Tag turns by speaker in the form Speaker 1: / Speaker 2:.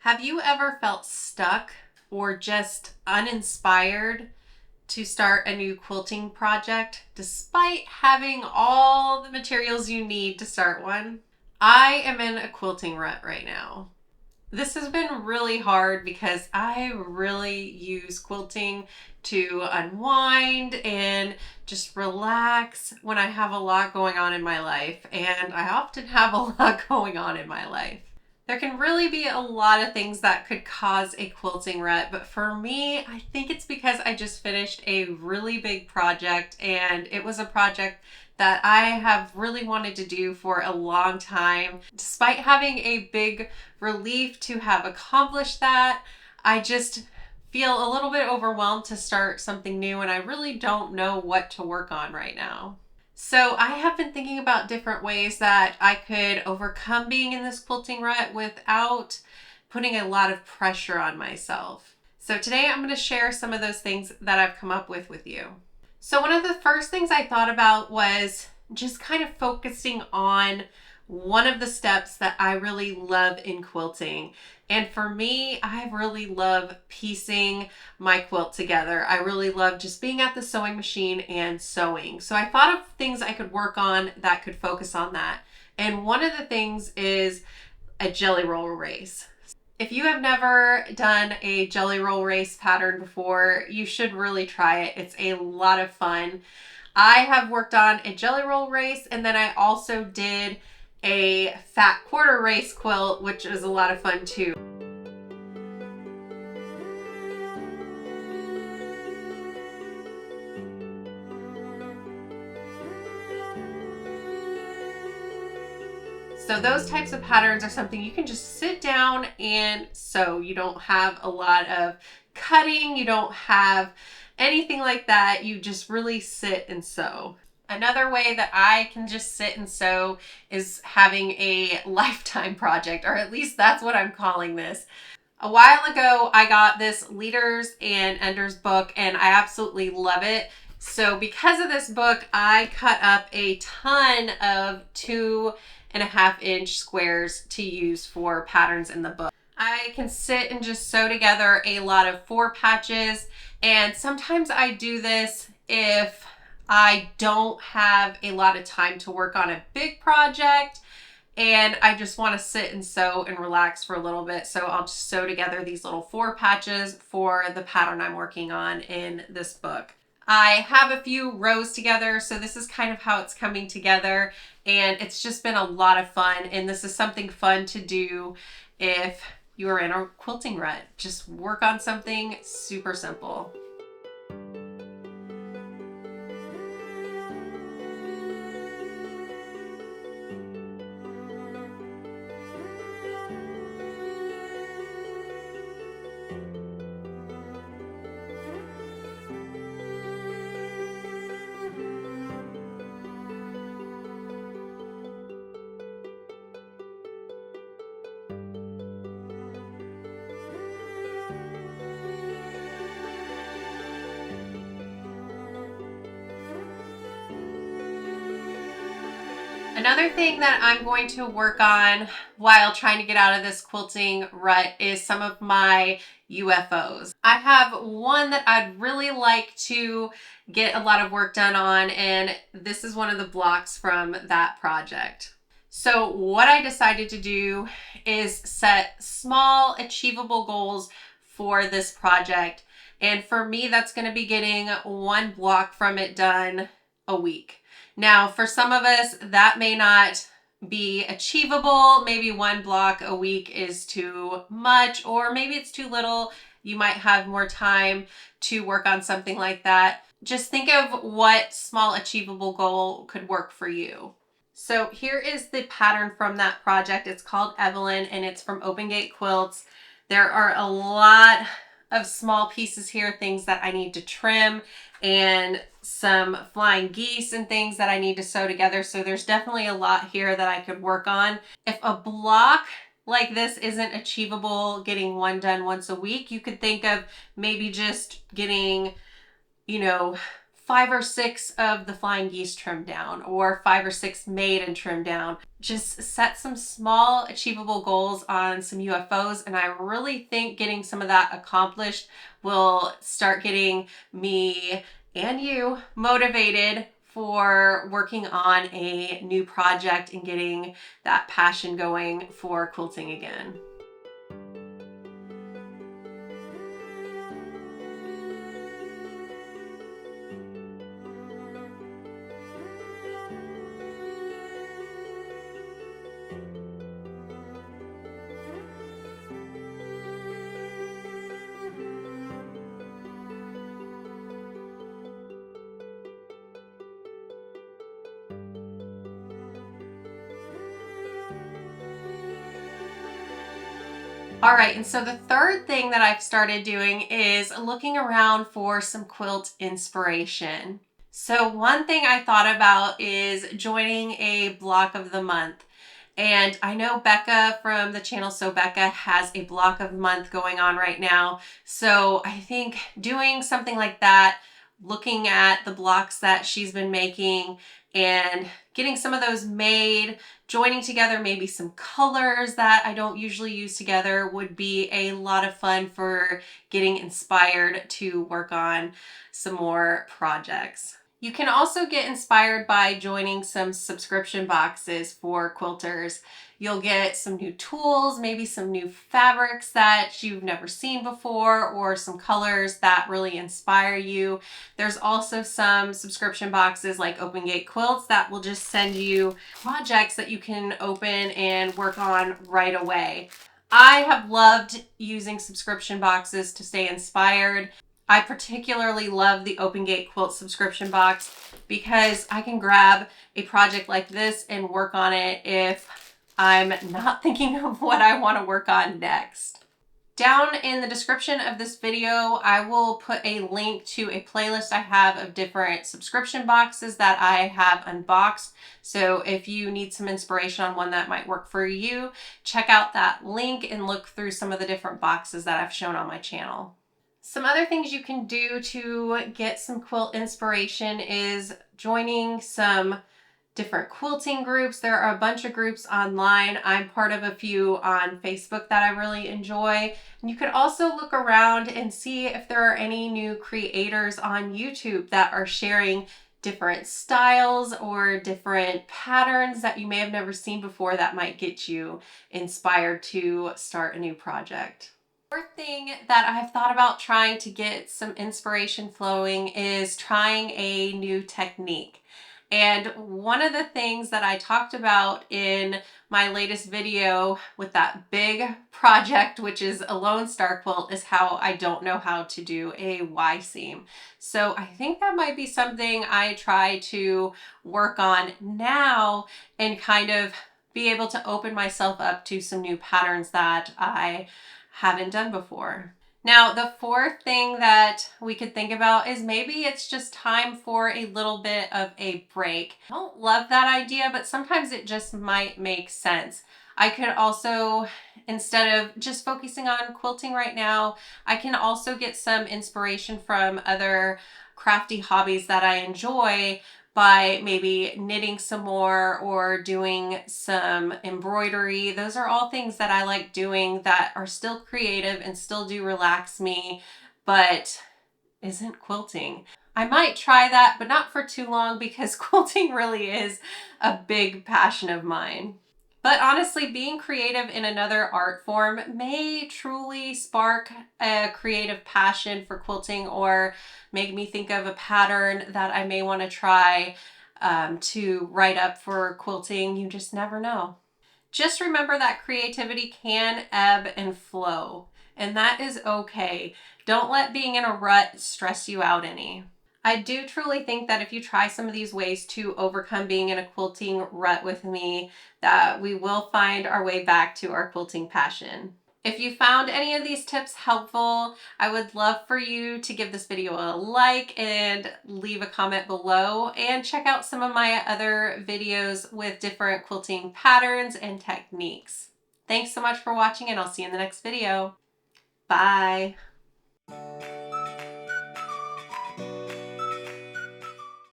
Speaker 1: Have you ever felt stuck or just uninspired to start a new quilting project despite having all the materials you need to start one? I am in a quilting rut right now. This has been really hard because I really use quilting to unwind and just relax when I have a lot going on in my life, and I often have a lot going on in my life. There can really be a lot of things that could cause a quilting rut, but for me, I think it's because I just finished a really big project, and it was a project that I have really wanted to do for a long time. Despite having a big relief to have accomplished that, I just feel a little bit overwhelmed to start something new, and I really don't know what to work on right now. So I have been thinking about different ways that I could overcome being in this quilting rut without putting a lot of pressure on myself. So today I'm going to share some of those things that I've come up with you. So one of the first things I thought about was just kind of focusing on one of the steps that I really love in quilting. And for me, I really love piecing my quilt together. I really love just being at the sewing machine and sewing. So I thought of things I could work on that could focus on that. And one of the things is a jelly roll race. If you have never done a jelly roll race pattern before, you should really try it. It's a lot of fun. I have worked on a jelly roll race, and then I also did a fat quarter race quilt, which is a lot of fun too. So those types of patterns are something you can just sit down and sew. You don't have a lot of cutting, you don't have anything like that. You just really sit and sew. Another way that I can just sit and sew is having a lifetime project, or at least that's what I'm calling this. A while ago, I got this Leaders and Enders book, and I absolutely love it. So because of this book, I cut up a ton of 2.5-inch squares to use for patterns in the book. I can sit and just sew together a lot of 4 patches, and sometimes I do this if I don't have a lot of time to work on a big project and I just want to sit and sew and relax for a little bit. So I'll just sew together these little 4 patches for the pattern I'm working on in this book. I have a few rows together, so this is kind of how it's coming together, and it's just been a lot of fun, and this is something fun to do if you're in a quilting rut. Just work on something super simple. Another thing that I'm going to work on while trying to get out of this quilting rut is some of my UFOs. I have one that I'd really like to get a lot of work done on, and this is one of the blocks from that project. So what I decided to do is set small, achievable goals for this project. And for me, that's going to be getting 1 block from it done a week. Now, for some of us, that may not be achievable. Maybe 1 block a week is too much, or maybe it's too little. You might have more time to work on something like that. Just think of what small achievable goal could work for you. So here is the pattern from that project. It's called Evelyn, and it's from Open Gate Quilts. There are a lot of small pieces here, things that I need to trim, and some flying geese and things that I need to sew together. So there's definitely a lot here that I could work on. If a block like this isn't achievable, getting 1 done once a week, you could think of maybe just getting, 5 or 6 of the flying geese trimmed down, or 5 or 6 made and trimmed down. Just set some small achievable goals on some UFOs, and I really think getting some of that accomplished will start getting me and you motivated for working on a new project and getting that passion going for quilting again. All right, and so the third thing that I've started doing is looking around for some quilt inspiration. So one thing I thought about is joining a block of the month. And I know Becca from the channel So Becca has a block of the month going on right now. So I think doing something like that, looking at the blocks that she's been making and getting some of those made, joining together maybe some colors that I don't usually use together would be a lot of fun for getting inspired to work on some more projects. You can also get inspired by joining some subscription boxes for quilters. You'll get some new tools, maybe some new fabrics that you've never seen before, or some colors that really inspire you. There's also some subscription boxes like Open Gate Quilts that will just send you projects that you can open and work on right away. I have loved using subscription boxes to stay inspired. I particularly love the Open Gate Quilt subscription box because I can grab a project like this and work on it if I'm not thinking of what I want to work on next. Down in the description of this video, I will put a link to a playlist I have of different subscription boxes that I have unboxed. So if you need some inspiration on one that might work for you, check out that link and look through some of the different boxes that I've shown on my channel. Some other things you can do to get some quilt inspiration is joining some different quilting groups. There are a bunch of groups online. I'm part of a few on Facebook that I really enjoy. And you could also look around and see if there are any new creators on YouTube that are sharing different styles or different patterns that you may have never seen before that might get you inspired to start a new project. Fourth thing that I've thought about trying to get some inspiration flowing is trying a new technique. And one of the things that I talked about in my latest video with that big project, which is a Lone Star quilt, is how I don't know how to do a Y seam. So I think that might be something I try to work on now and kind of be able to open myself up to some new patterns that I haven't done before. Now, the fourth thing that we could think about is maybe it's just time for a little bit of a break. I don't love that idea, but sometimes it just might make sense. I could also, instead of just focusing on quilting right now, I can also get some inspiration from other crafty hobbies that I enjoy by maybe knitting some more or doing some embroidery. Those are all things that I like doing that are still creative and still do relax me, but isn't quilting. I might try that, but not for too long because quilting really is a big passion of mine. But honestly, being creative in another art form may truly spark a creative passion for quilting or make me think of a pattern that I may want to try to write up for quilting. You just never know. Just remember that creativity can ebb and flow, and that is okay. Don't let being in a rut stress you out any. I do truly think that if you try some of these ways to overcome being in a quilting rut with me, that we will find our way back to our quilting passion. If you found any of these tips helpful, I would love for you to give this video a like and leave a comment below, and check out some of my other videos with different quilting patterns and techniques. Thanks so much for watching, and I'll see you in the next video. Bye.